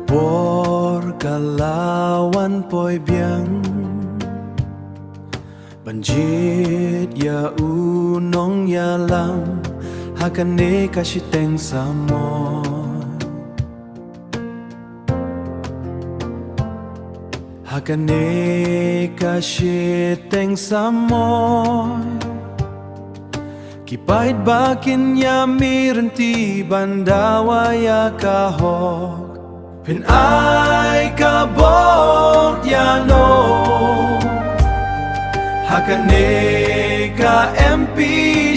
Porkalawan po'y biyang Banjit ya unong ya lam Hakane kasiteng samoy Hakane kasiteng samoy Kipait bakin ya mirinti bandawa ya kahok Pinay kabot ya no Hakane ka MP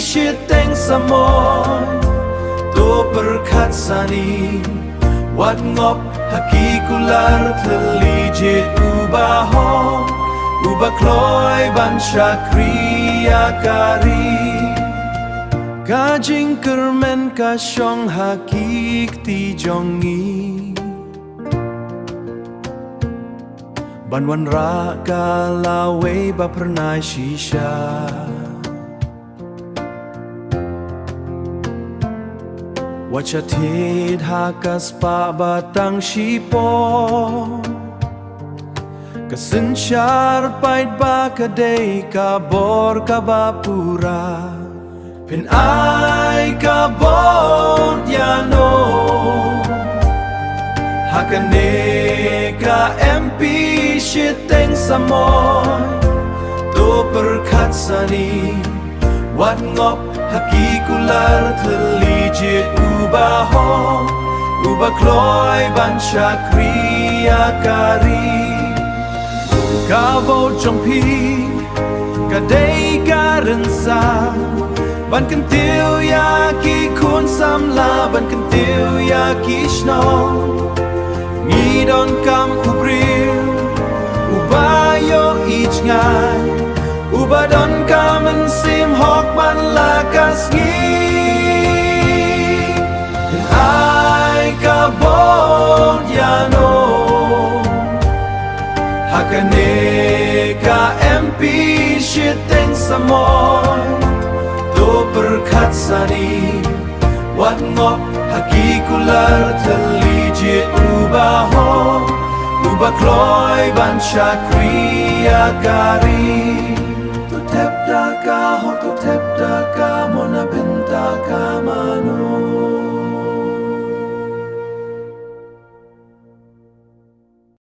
shiteng samoy To perkat sani Wat ngop hakikular telijit ubahong Ubakloy ban syakriya kari Kajing kermen kasyong hakik ti jongi Banwan ra kalaway ba pernah shisha Wachatid hakas pa batang shipo Kasensyar pait ba kaday kabor kabapura Pinay kabot yano Hakane ka MP shiteng samoy To perkat sani Wat ngop hakikular telijit ubahong Ubakloy ban syakriya kari Kavot jong pi Kaday karensa Ban kentil ya ki kun samla Ban kentil ya ki shnong Ngidon kam ubril Ubayo ich ngai Ubadon kam ensim hok ban lakas ngi Ay kabot yano Hakane ka MP shiteng samoy To perkat sani Wat ngop hakikular telijit ubahong Ubakloy ban syakriya kari Tutep da ka ho tutep da ka mona binta ka mano